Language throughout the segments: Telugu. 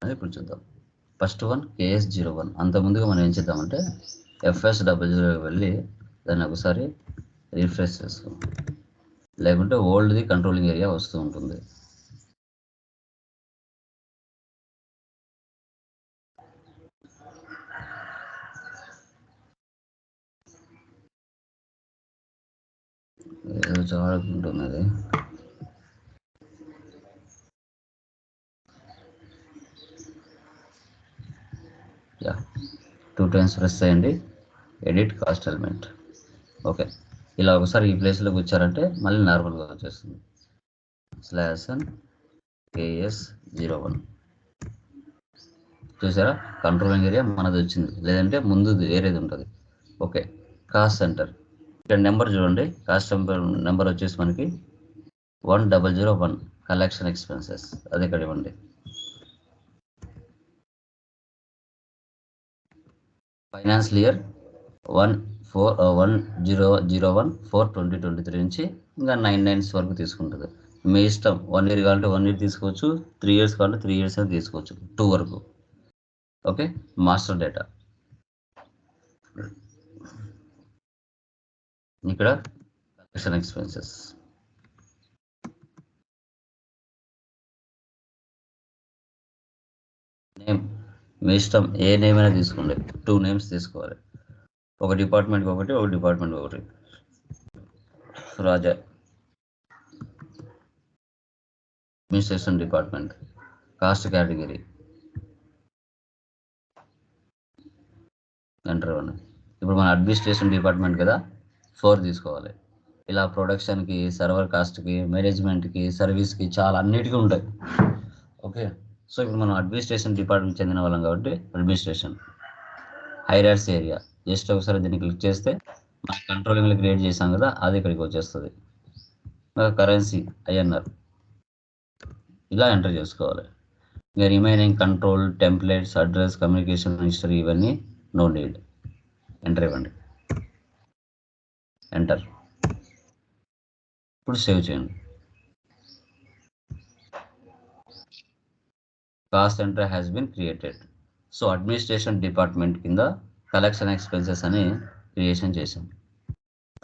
అది ఇప్పుడు చూద్దాం. First one KS01. అంత ముందుగా మనం ఏం చేద్దామంటే FS00 వెళ్ళి దాన్ని ఒకసారి రిఫ్రెష్ చేసుకో, లేకుంటే ఓల్డ్ది కంట్రోలింగ్ ఏరియా వస్తూ ఉంటుంది. ఏదో చాలా ఉంటుంది అది. యా 2 టైమ్స్ ప్రెస్ చేయండి, ఎడిట్ కాస్ట్ ఎలిమెంట్. ఓకే, ఇలా ఒకసారి ఈ ప్లేస్లోకి వచ్చారంటే మళ్ళీ నార్మల్గా వచ్చేస్తుంది. /n KS01 చూసారా, కంట్రోలింగ్ ఏరియా మనది వచ్చింది, లేదంటే ముందు వేరేది ఉంటుంది. ఓకే, కాస్ట్ సెంటర్ ఇక్కడ నెంబర్ చూడండి. కాస్ట్ నెంబర్ వచ్చేసి మనకి 1001 కలెక్షన్ ఎక్స్పెన్సెస్, అది ఇక్కడ ఇవ్వండి. ఫైనాన్షియల్ ఇయర్ 1001/4/2023 నుంచి ఇంకా 9 9 వరకు తీసుకుంటుంది. మీ ఇష్టం, 1 ఇయర్ కావాలంటే 1 ఇయర్ తీసుకోవచ్చు, 3 ఇయర్స్ కావాలంటే 3 ఇయర్స్ అని తీసుకోవచ్చు, 2 వరకు. ఓకే, మాస్టర్ డేటా ఇక్కడ కలెక్షన్ ఎక్స్పెన్సెస్. నేమ్ మీ ఇష్టం, ఏ నేమ్ అయినా తీసుకోండి, 2 నేమ్స్ తీసుకోవాలి. ఒక డిపార్ట్మెంట్కి ఒకటి, ఒక డిపార్ట్మెంట్ ఒకటి. రాజా administration department, cost category enter ఇవ్వండి. ఇప్పుడు మన అడ్మినిస్ట్రేషన్ డిపార్ట్మెంట్ కదా, 4 తీసుకోవాలి. ఇలా ప్రొడక్షన్కి, సర్వర్ కాస్ట్కి, మేనేజ్మెంట్కి, సర్వీస్కి, చాలా అన్నిటికీ ఉంటాయి. ఓకే, సో ఇప్పుడు మనం అడ్మినిస్ట్రేషన్ డిపార్ట్మెంట్ చెందిన వాళ్ళం కాబట్టి అడ్మినిస్ట్రేషన్ హైరార్సీ ఏరియా, జస్ట్ ఒకసారి దీన్ని క్లిక్ చేస్తే మన కంట్రోలింగ్లో క్రియేట్ చేసాం కదా, అది ఇక్కడికి వచ్చేస్తుంది. కరెన్సీ INR ఇలా ఎంటర్ చేసుకోవాలి. ఇంకా remaining control, templates, address, communication history ఇవన్నీ నో నీడ్. ఎంటర్ ఇవ్వండి, ఎంటర్. ఇప్పుడు సేవ్ చేయండి. Cost center has been created. So administration department కింద కలెక్షన్ ఎక్స్పెన్సెస్ అని క్రియేషన్ చేసాం.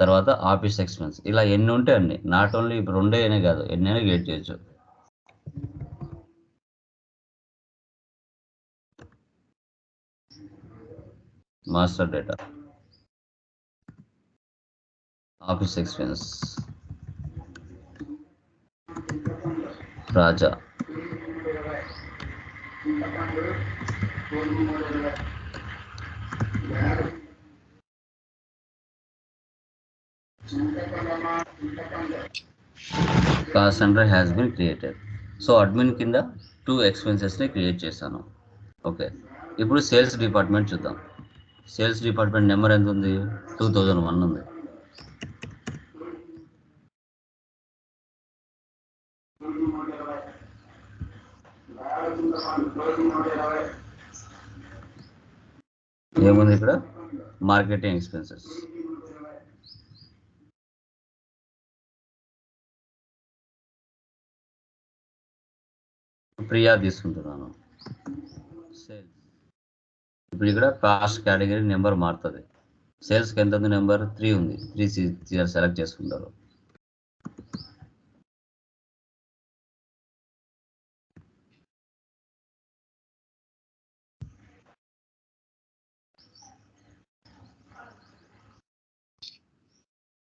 తర్వాత ఆఫీస్ ఎక్స్పెన్స్, ఇలా ఎన్ని ఉంటే అన్ని, నాట్ ఓన్లీ ఇప్పుడు 2 అనే కాదు, ఎన్నైనా క్రియేట్ చేయొచ్చు. Master data, office expense, Raja, cost center has been created. So admin కింద 2 ఎక్స్పెన్సెస్ని క్రియేట్ చేశాను. ఓకే, ఇప్పుడు సేల్స్ డిపార్ట్మెంట్ చూద్దాం. సేల్స్ డిపార్ట్మెంట్ నెంబర్ ఎంత ఉంది? 2001 ఉంది. ఏముంది ఇక్కడ? Marketing expenses. ప్రియా తీసుకుంటున్నాను. సేల్స్, ఇప్పుడు ఇక్కడ కాస్ట్ కేటగిరీ నెంబర్ మారుతుంది. సేల్స్కి ఎంత ఉంది? నెంబర్ 3 ఉంది. 3 సెలెక్ట్ చేసుకుంటారు.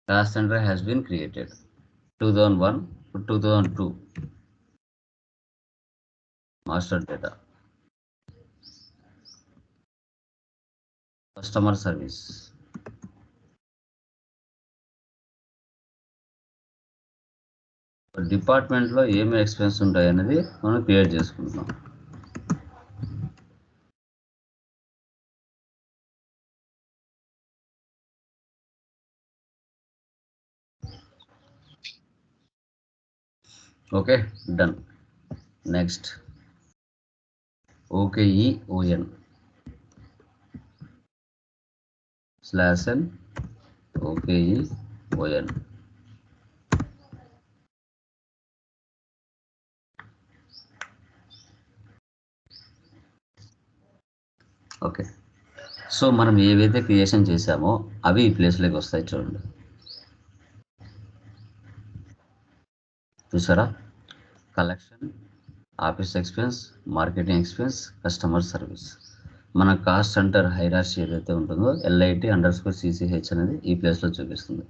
Task center has been created. 2001 to 2002. Master data. Customer service. డిపార్ట్మెంట్లో ఏమి ఎక్స్పెన్స్ ఉంటాయి అనేది మనం క్రియేట్ చేసుకుంటున్నాం. Okay, done. Next OKEON /n OKEON. Okay, so మనం ఏవైతే క్రియేషన్ చేసామో అవి ఈ ప్లేస్లోకి వస్తాయి. చూడండి, చూసారా? Collection, office expense, marketing expense, customer service. మన కాస్ట్ సెంటర్ హైరార్సీ ఏదైతే ఉంటుందో LIT_CCH అనేది ఈ ప్లేస్లో చూపిస్తుంది.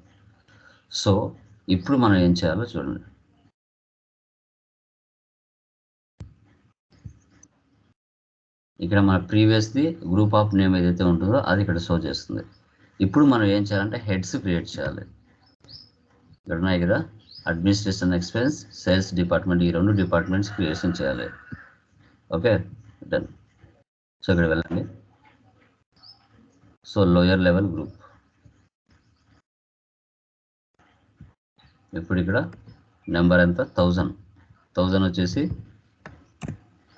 సో ఇప్పుడు మనం ఏం చేయాలో చూడండి. ఇక్కడ మన ప్రీవియస్ది గ్రూప్ ఆఫ్ నేమ్ ఏదైతే ఉంటుందో అది ఇక్కడ షో చేస్తుంది. ఇప్పుడు మనం ఏం చేయాలంటే హెడ్స్ క్రియేట్ చేయాలి. ఇక్కడ ఉన్నాయి కదా, అడ్మినిస్ట్రేషన్ ఎక్స్పెన్స్, సేల్స్ డిపార్ట్మెంట్, ఈ 2 డిపార్ట్మెంట్స్ క్రియేషన్ చేయాలి. Okay, done. సో ఇక్కడ వెళ్ళండి. So lower level group. ఇప్పుడు ఇక్కడ నెంబర్ ఎంత? 1000 వచ్చేసి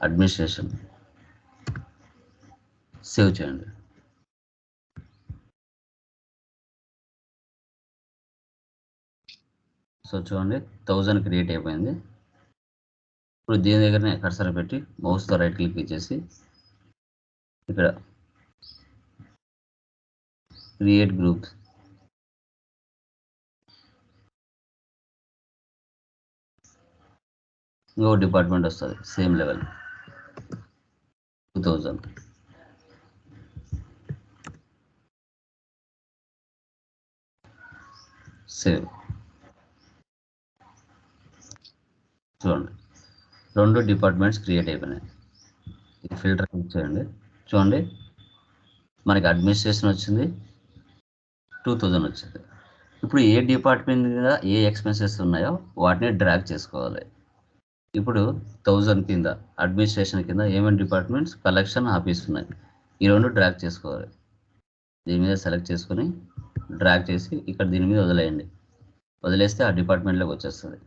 అడ్మినిస్ట్రేషన్. సేవ్ చేయండి. సో చూడండి, 1000 క్రియేట్ అయిపోయింది. ఇప్పుడు దీని దగ్గరనే కర్సర్ పెట్టి మౌస్తో రైట్ క్లిక్ ఇచ్చేసి ఇక్కడ క్రియేట్ గ్రూప్స్, ఇంకో డిపార్ట్మెంట్ వస్తుంది సేమ్ లెవెల్ 2000. సేవ్. చూడండి, 2 డిపార్ట్మెంట్స్ క్రియేట్ అయిపోయినాయి. ఫిల్టర్ క్లిక్ చేయండి. చూడండి, మనకి అడ్మినిస్ట్రేషన్ వచ్చింది, 2000 వచ్చింది. ఇప్పుడు ఏ డిపార్ట్మెంట్ మీద ఏ ఎక్స్పెన్సెస్ ఉన్నాయో వాటిని డ్రాగ్ చేసుకోవాలి. ఇప్పుడు 1000 కింద అడ్మినిస్ట్రేషన్ కింద ఏమేమి డిపార్ట్మెంట్స్, కలెక్షన్, ఆఫీస్ ఉన్నాయి. ఈ 2 డ్రాగ్ చేసుకోవాలి. దీని మీద సెలెక్ట్ చేసుకొని డ్రాగ్ చేసి ఇక్కడ దీని మీద వదిలేయండి. వదిలేస్తే ఆ డిపార్ట్మెంట్లోకి వచ్చేస్తుంది.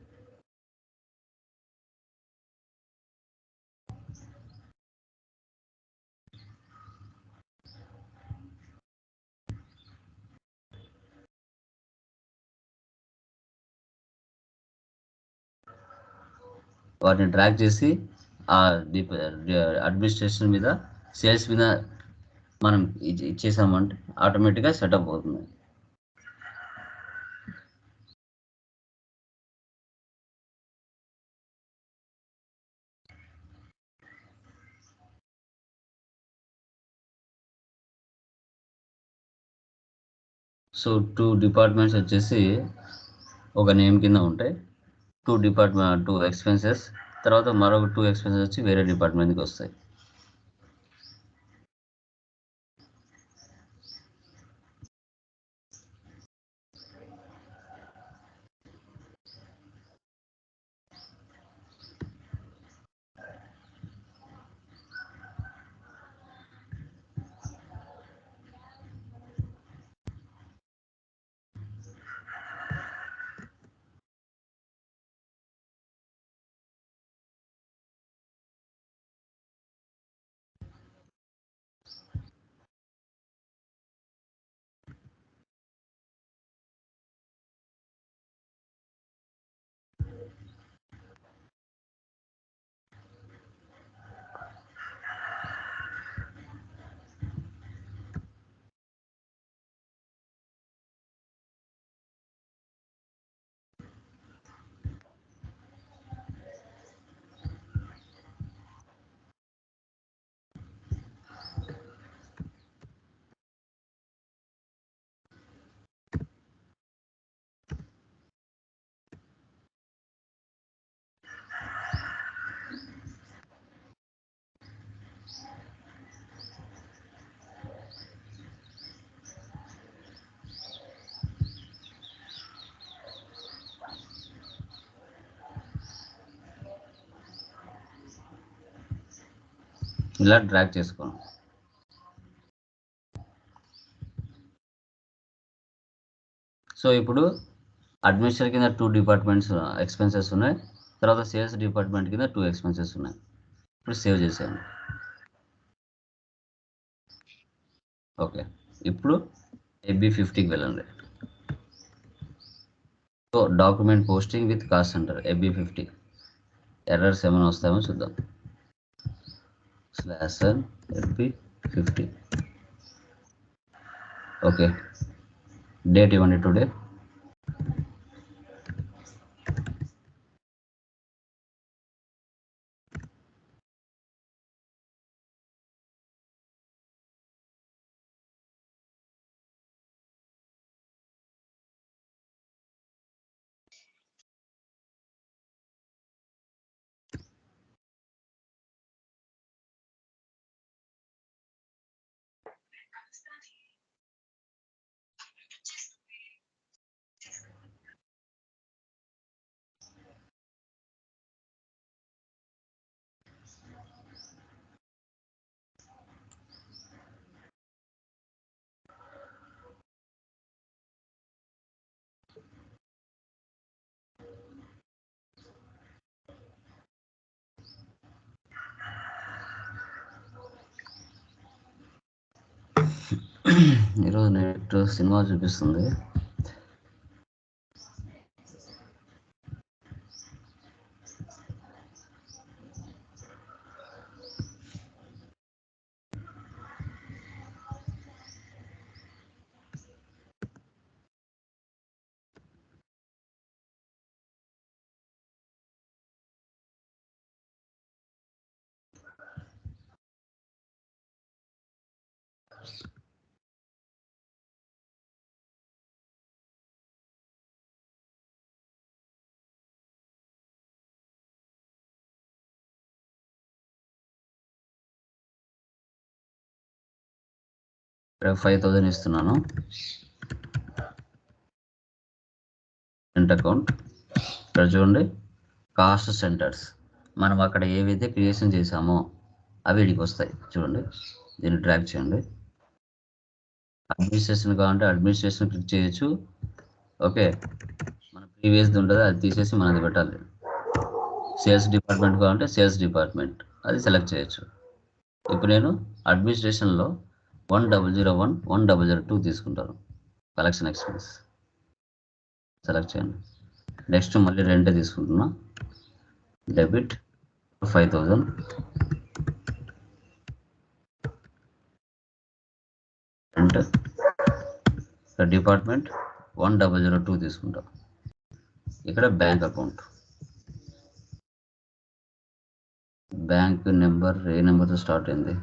వాటిని డ్రాగ్ చేసి ఆ అడ్మినిస్ట్రేషన్ మీద, సేల్స్ మీద మనం ఇచ్చేసామంటే ఆటోమేటిక్గా సెటప్ అవుతుంది. సో 2 డిపార్ట్మెంట్స్ వచ్చేసి ఒక నేమ్ కింద ఉంటాయి. 2 ఎక్స్పెన్సెస్, తర్వాత మరొక 2 ఎక్స్పెన్సెస్ వచ్చి వేరే డిపార్ట్మెంట్కి వస్తాయి. ఇలా డ్రాగ్ చేసుకోండి. సో ఇప్పుడు అడ్మినిస్ట్రేషన్ కింద 2 డిపార్ట్మెంట్స్ ఎక్స్పెన్సెస్ ఉన్నాయి, తర్వాత సేల్స్ డిపార్ట్మెంట్ కింద 2 ఎక్స్పెన్సెస్ ఉన్నాయి. ఇప్పుడు సేవ్ చేసేయండి. ఓకే, ఇప్పుడు AB50కి వెళ్ళండి. So document posting with cost centre AB50. Errors ఏమైనా వస్తాయేమో చూద్దాం. /AB50. ఓకే, డేట్ ఇవ్వండి టుడే. ఈరోజు నెట్ సినిమా చూపిస్తుంది. ఇక్కడ 5,000 ఇస్తున్నాను. రెంట్ అకౌంట్ ఇక్కడ చూడండి, కాస్ట్ సెంటర్స్. మనం అక్కడ ఏవైతే క్రియేషన్ చేసామో అవి వీడికి వస్తాయి. చూడండి, దీన్ని ట్రాక్ చేయండి. అడ్మినిస్ట్రేషన్ కావాలంటే అడ్మినిస్ట్రేషన్ క్లిక్ చేయొచ్చు. ఓకే, మన ప్రీవియస్ది ఉంటుంది, అది తీసేసి మనది పెట్టాలి. సేల్స్ డిపార్ట్మెంట్ కావాలంటే సేల్స్ డిపార్ట్మెంట్ అది సెలెక్ట్ చేయొచ్చు. ఇప్పుడు నేను అడ్మినిస్ట్రేషన్లో 1001, 1002 తీసుకుంటాను. కలెక్షన్ ఎక్స్పెన్స్ సెలెక్ట్ చేయండి. నెక్స్ట్ మళ్ళీ రెంటే తీసుకుంటున్నా. డెబిట్ 5,000. రెంట్ డిపార్ట్మెంట్ 1002 తీసుకుంటాం. ఇక్కడ బ్యాంక్ అకౌంట్, బ్యాంక్ నెంబర్ ఏ నెంబర్తో స్టార్ట్ అయింది?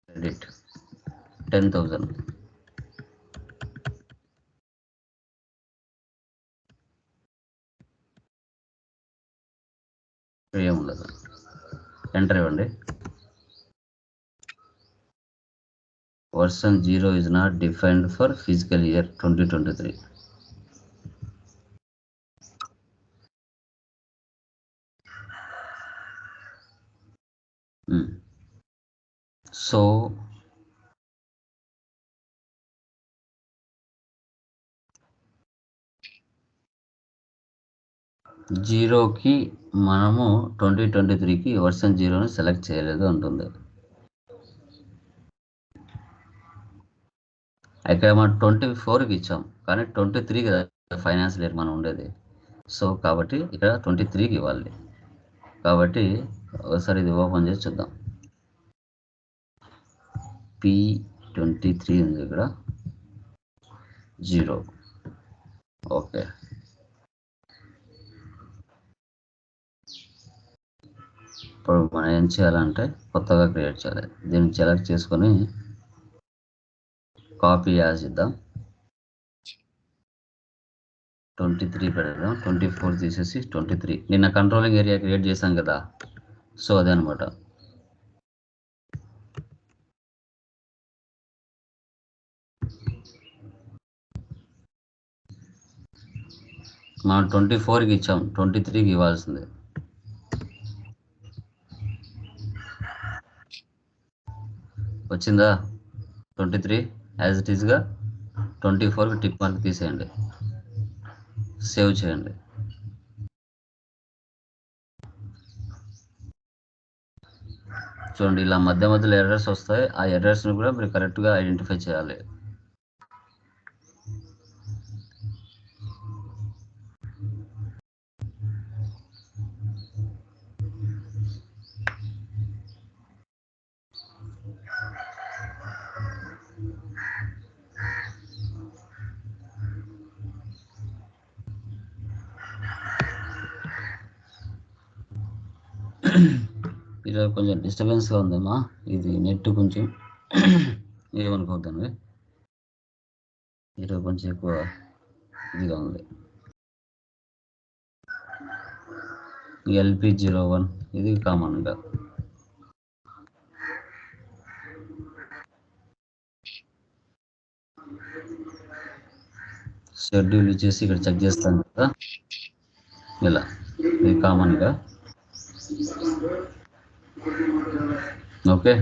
క్రెడిట్ 10,000. ఏముండదు, ఎంటర్ ఇవ్వండి. Version 0 is not defined for fiscal year 2023. So జీరోకి మనము 2023కి వర్షన్ 0ని సెలెక్ట్ చేయలేదు అంటుంది. ఇక్కడ మనం 24కి ఇచ్చాం, కానీ 23 కదా ఫైనాన్షియల్ ఇయర్ మనం ఉండేది. సో కాబట్టి ఇక్కడ 23కి ఇవ్వాలి. కాబట్టి ఒకసారి ఇది ఓపెన్ చేసి చూద్దాం. P23 ఉంది ఇక్కడ, 0. ఓకే, ఇప్పుడు మనం ఏం చేయాలంటే కొత్తగా క్రియేట్ చేయాలి. దీన్ని సెలెక్ట్ చేసుకొని కాపీ యాజ్ ఇద్దాం. 23 పెడదాం. 24 తీసేసి 23. నిన్న కంట్రోలింగ్ ఏరియా క్రియేట్ చేశాం కదా, సో అదే అనమాట. మనం 24కి ఇచ్చాం, 23కి ఇవ్వాల్సిందే. వచ్చిందా? 23 యాజ్ ఇట్ ఈస్గా. 24కి టిక్ మార్క్ తీసేయండి, సేవ్ చేయండి. చూడండి, ఇలా మధ్య మధ్యలో ఎర్రర్స్ వస్తాయి. ఆ ఎర్రర్స్ని కూడా మీరు కరెక్ట్గా ఐడెంటిఫై చేయాలి. ఈరోజు కొంచెం డిస్టర్బెన్స్గా ఉందమ్మా, ఇది నెట్ కొంచెం ఏమనుకోవద్దండి, ఈరోజు కొంచెం ఎక్కువ ఇదిగా ఉంది. LP01 ఇది కామన్గా. షెడ్యూల్ ఇచ్చేసి ఇక్కడ చెక్ చేస్తాను కదా, ఇలా ఇది కామన్గా. ఓకే,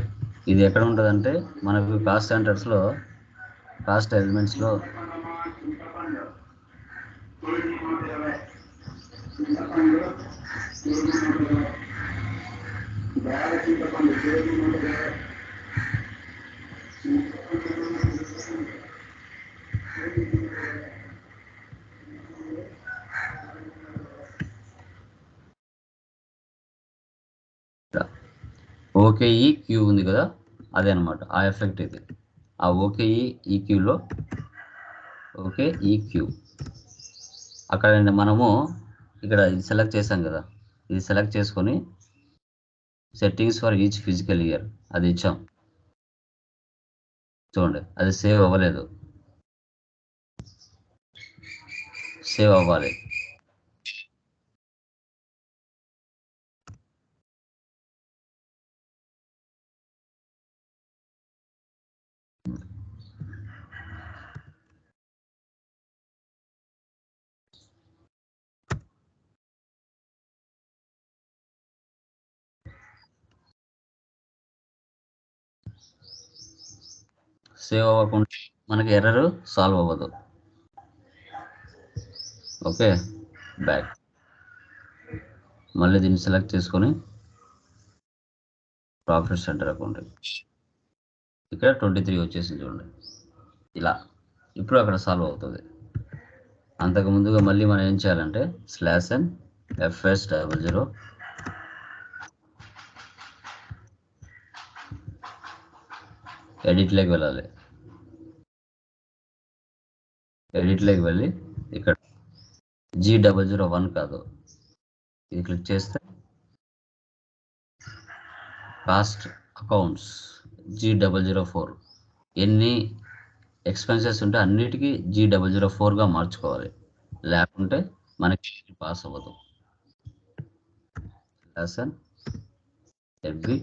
ఇది ఎక్కడ ఉంటుందంటే మనకు కాస్ట్ సెంటర్స్లో, కాస్ట్ ఎలిమెంట్స్లో OKE క్యూ ఉంది కదా, అదే అనమాట ఆ ఎఫెక్ట్. ఇది ఆ OKE క్యూలో OKE క్యూ అక్కడ మనము ఇక్కడ ఇది సెలెక్ట్ చేసాం కదా, ఇది సెలెక్ట్ చేసుకొని settings for each physical year అది ఇచ్చాం చూడండి. అది సేవ్ అవ్వలేదు, సేవ్ అవ్వాలి. సేవ్ అవ్వకుండా మనకి ఎర్రర్ సాల్వ్ అవ్వదు. ఓకే, బ్యాక్ మళ్ళీ దీన్ని సెలెక్ట్ చేసుకొని ప్రాఫిట్ సెంటర్ అకౌంట్ ఇక్కడ 23 వచ్చేసింది చూడండి. ఇలా ఇప్పుడు అక్కడ సాల్వ్ అవుతుంది. అంతకు ముందుగా మళ్ళీ మనం ఏం చేయాలంటే /n FS00 ఎడిట్లోకి వెళ్ళాలి. ఎడిట్లోకి వెళ్ళి ఇక్కడ G001 కాదు, ఇది క్లిక్ చేస్తే కాస్ట్ అకౌంట్స్ G004 ఎన్ని ఎక్స్పెన్సెస్ ఉంటే అన్నిటికీ G004గా మార్చుకోవాలి, లేకుంటే మనకి పాస్ అవ్వదు. /FB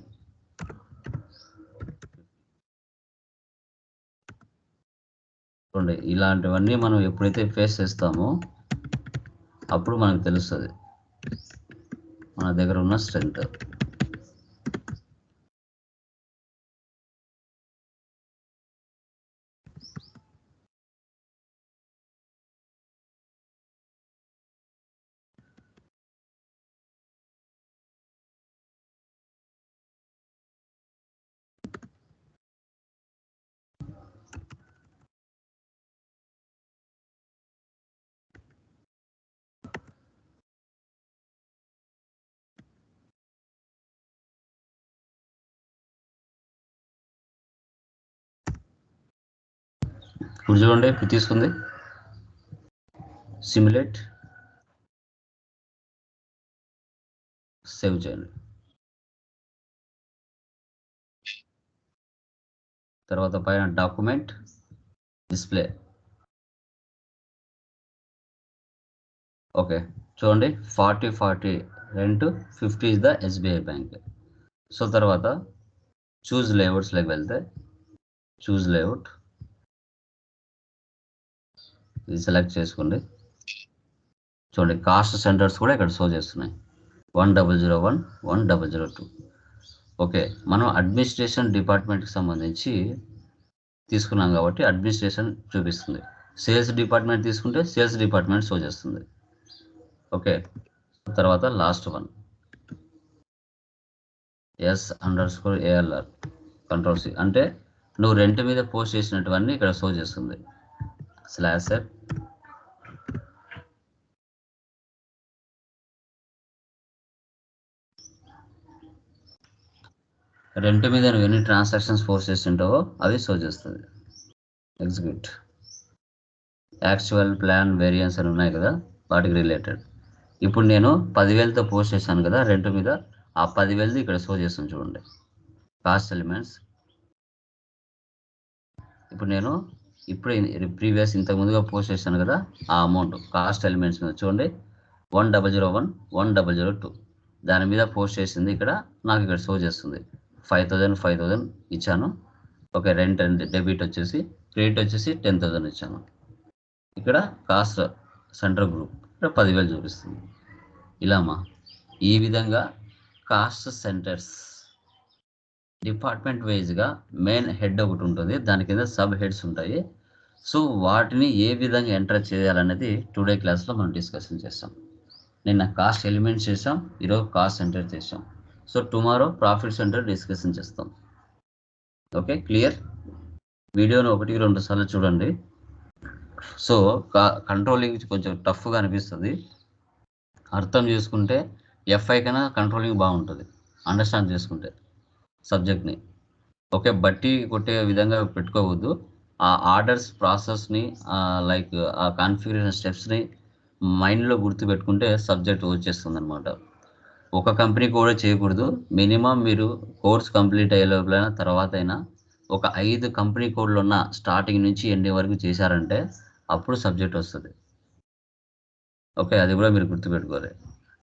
చూడండి. ఇలాంటివన్నీ మనం ఎప్పుడైతే ఫేస్ చేస్తామో అప్పుడు మనకు తెలుస్తుంది మన దగ్గర ఉన్న స్ట్రెంగ్త్. ఇప్పుడు చూడండి, ఇప్పుడు తీసుకుంది సిమ్యులేట్, సేవ్ చేయండి. తర్వాత పైన డాక్యుమెంట్ డిస్ప్లే. ఓకే చూడండి, 40 rent 50 is the SBI bank. So తర్వాత చూజ్ లేఅవుట్స్లోకి వెళ్తే చూజ్ లేఅవుట్ ఇది సెలెక్ట్ చేసుకోండి. చూడండి కాస్ట్ సెంటర్స్ కూడా ఇక్కడ షో చేస్తున్నాయి, 1001 1002. ఓకే, మనం అడ్మినిస్ట్రేషన్ డిపార్ట్మెంట్కి సంబంధించి తీసుకున్నాం కాబట్టి అడ్మినిస్ట్రేషన్ చూపిస్తుంది. సేల్స్ డిపార్ట్మెంట్ తీసుకుంటే సేల్స్ డిపార్ట్మెంట్ షో చేస్తుంది. ఓకే, తర్వాత లాస్ట్ వన్ S_ALR Ctrl+C అంటే నువ్వు రెంట్ మీద పోస్ట్ చేసినటువన్నీ ఇక్కడ షో చేస్తుంది. /set రెంట్ మీద నువ్వు ఎన్ని ట్రాన్సాక్షన్స్ పోస్ట్ చేస్తుంటావో అవి షో చేస్తుంది. ఎగ్జిక్యూట్. యాక్చువల్, ప్లాన్, వేరియన్స్ అని ఉన్నాయి కదా, వాటికి రిలేటెడ్. ఇప్పుడు నేను 10,000తో పోస్ట్ చేశాను కదా రెంట్ మీద, ఆ 10,000 ఇక్కడ షో చేస్తుంది చూడండి కాస్ట్ ఎలిమెంట్స్. ఇప్పుడు నేను ప్రీవియస్ ఇంతకు ముందుగా పోస్ట్ చేశాను కదా, ఆ అమౌంట్ కాస్ట్ ఎలిమెంట్స్ మీద చూడండి 1001, 1002 దాని మీద పోస్ట్ చేసింది. ఇక్కడ నాకు ఇక్కడ షో చేస్తుంది 5,000 ఇచ్చాను. ఓకే, రెంట్ అండ్ డెబిట్ వచ్చేసి, క్రెడిట్ వచ్చేసి 10,000 ఇచ్చాను. ఇక్కడ కాస్ట్ సెంటర్ గ్రూప్ ఇక్కడ 10,000 చూపిస్తుంది. ఇలామా ఈ విధంగా కాస్ట్ సెంటర్స్ డిపార్ట్మెంట్ వైజ్గా మెయిన్ హెడ్ ఒకటి ఉంటుంది, దాని కింద సబ్ హెడ్స్ ఉంటాయి. సో వాటిని ఏ విధంగా ఎంటర్ చేయాలనేది టుడే క్లాస్లో మనం డిస్కషన్ చేస్తాం. నిన్న కాస్ట్ ఎలిమెంట్స్ చేసాం, ఈరోజు కాస్ట్ సెంటర్ చేసాం. So tomorrow profit center discussion చేస్తాం. Okay, clear? వీడియోను 1-2 సార్లు చూడండి. సో కంట్రోలింగ్ కొంచెం టఫ్గా అనిపిస్తుంది, అర్థం చేసుకుంటే ఎఫ్ఐ కన్నా కంట్రోలింగ్ బాగుంటుంది అండర్స్టాండ్ చేసుకుంటే సబ్జెక్ట్ని. ఓకే, బట్టి కొట్టే విధంగా పెట్టుకోవద్దు. ఆ ఆర్డర్స్ ప్రాసెస్ని లైక్ ఆ కాన్ఫిగరేషన్ స్టెప్స్ని మైండ్లో గుర్తుపెట్టుకుంటే సబ్జెక్ట్ వచ్చేస్తుంది అనమాట. ఒక కంపెనీ కూడా చేయకూడదు, మినిమం మీరు కోర్స్ కంప్లీట్ అయ్యే లోపలైనా తర్వాత అయినా ఒక 5 కంపెనీ కోడ్లు ఉన్న స్టార్టింగ్ నుంచి ఎండింగ్ వరకు చేశారంటే అప్పుడు సబ్జెక్ట్ వస్తుంది. ఓకే, అది కూడా మీరు గుర్తుపెట్టుకోవాలి.